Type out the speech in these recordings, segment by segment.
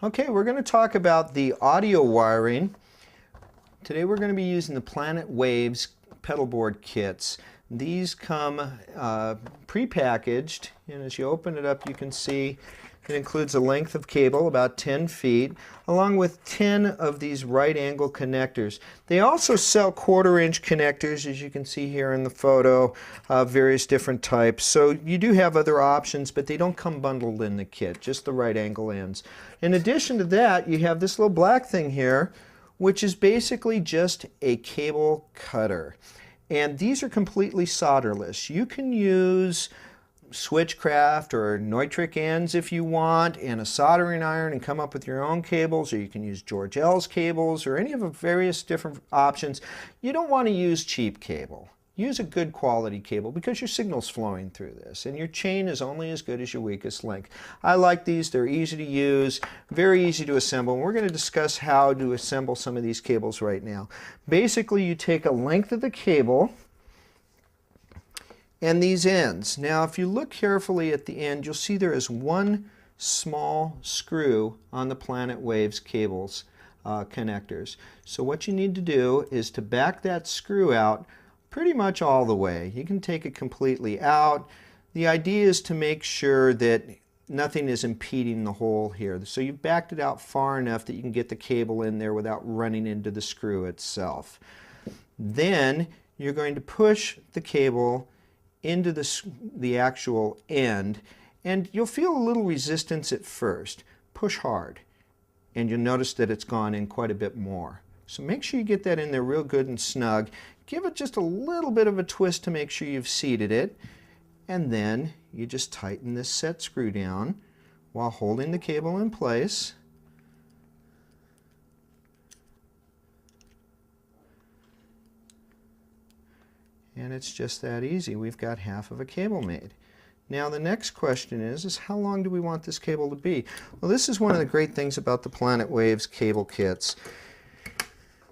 Okay, we're going to talk about the audio wiring. Today we're going to be using the Planet Waves pedal board kits. These come pre-packaged, and as you open it up you can see it includes a length of cable about 10 feet along with 10 of these right angle connectors. They also sell 1/4-inch connectors, as you can see here in the photo, various different types. So you do have other options, but they don't come bundled in the kit, just the right angle ends. In addition to that, you have this little black thing here, which is basically just a cable cutter. And these are completely solderless. You can use switchcraft or Neutrik ends if you want, and a soldering iron, and come up with your own cables, or you can use George L's cables or any of the various different options. You don't want to use cheap cable. Use a good quality cable because your signal's flowing through this, and your chain is only as good as your weakest link. I like these. They're easy to use, very easy to assemble, and we're going to discuss how to assemble some of these cables right now. Basically, you take a length of the cable and these ends. Now if you look carefully at the end, you'll see there is one small screw on the Planet Waves cables connectors. So what you need to do is to back that screw out pretty much all the way. You can take it completely out. The idea is to make sure that nothing is impeding the hole here. So you've backed it out far enough that you can get the cable in there without running into the screw itself. Then you're going to push the cable into the actual end, and you'll feel a little resistance at first. Push hard and you'll notice that it's gone in quite a bit more. So make sure you get that in there real good and snug. Give it just a little bit of a twist to make sure you've seated it, and then you just tighten this set screw down while holding the cable in place. And it's just that easy. We've got half of a cable made. Now the next question is how long do we want this cable to be? Well, this is one of the great things about the Planet Waves cable kits.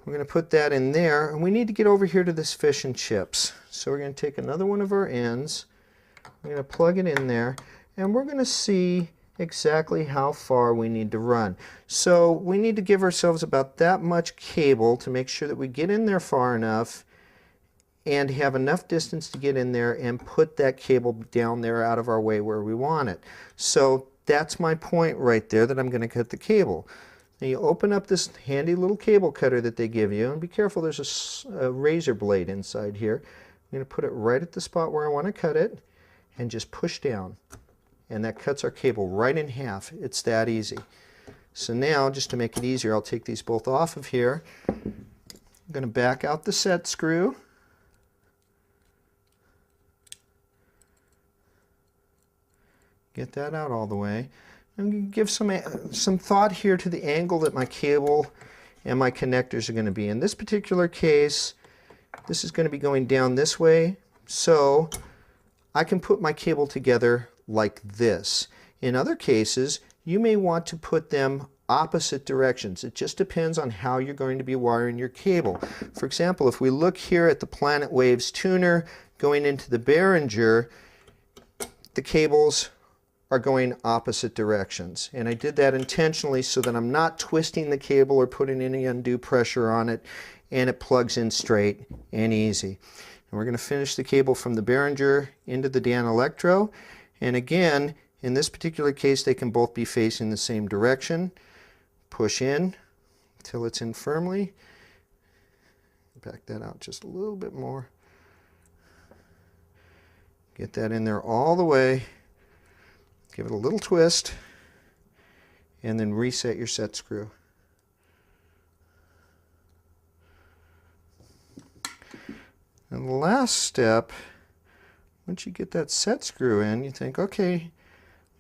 We're going to put that in there, and we need to get over here to this fish and chips. So we're going to take another one of our ends, we're going to plug it in there, and we're going to see exactly how far we need to run. So we need to give ourselves about that much cable to make sure that we get in there far enough and have enough distance to get in there and put that cable down there out of our way where we want it. So that's my point right there, that I'm going to cut the cable. Now you open up this handy little cable cutter that they give you, and be careful, there's a razor blade inside here. I'm going to put it right at the spot where I want to cut it and just push down, and that cuts our cable right in half. It's that easy. So now, just to make it easier, I'll take these both off of here. I'm going to back out the set screw. Get that out all the way. I'm going to give some thought here to the angle that my cable and my connectors are going to be. In this particular case, this is going to be going down this way, so I can put my cable together like this. In other cases, you may want to put them opposite directions. It just depends on how you're going to be wiring your cable. For example, if we look here at the Planet Waves tuner going into the Behringer, the cables are going opposite directions, and I did that intentionally so that I'm not twisting the cable or putting any undue pressure on it, and it plugs in straight and easy. And we're going to finish the cable from the Behringer into the Dan Electro, and again, in this particular case, they can both be facing the same direction. Push in until it's in firmly. Back that out just a little bit more. Get that in there all the way. Give it a little twist, and then reset your set screw. And the last step, once you get that set screw in, you think, okay,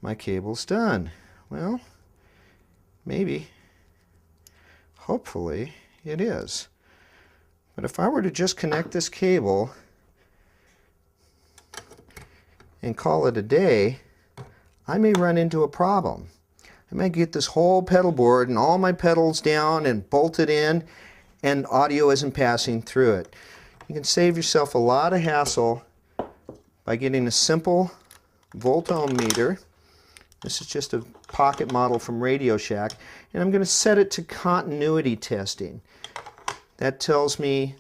my cable's done. Well, maybe, hopefully it is. But if I were to just connect this cable and call it a day, I may run into a problem. I may get this whole pedal board and all my pedals down and bolted in, and audio isn't passing through it. You can save yourself a lot of hassle by getting a simple volt-ohm meter. This is just a pocket model from Radio Shack, and I'm going to set it to continuity testing. That tells me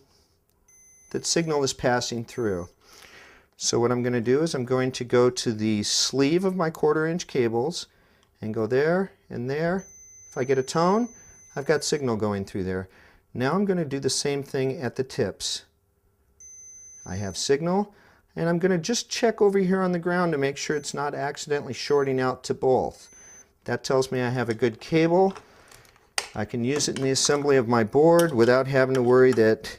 that signal is passing through. So what I'm going to do is I'm going to go to the sleeve of my 1/4-inch cables and go there and there. If I get a tone, I've got signal going through there. Now I'm going to do the same thing at the tips. I have signal, and I'm going to just check over here on the ground to make sure it's not accidentally shorting out to both. That tells me I have a good cable. I can use it in the assembly of my board without having to worry that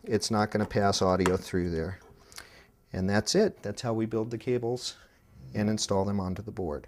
it's not going to pass audio through there. And that's it. That's how we build the cables and install them onto the board.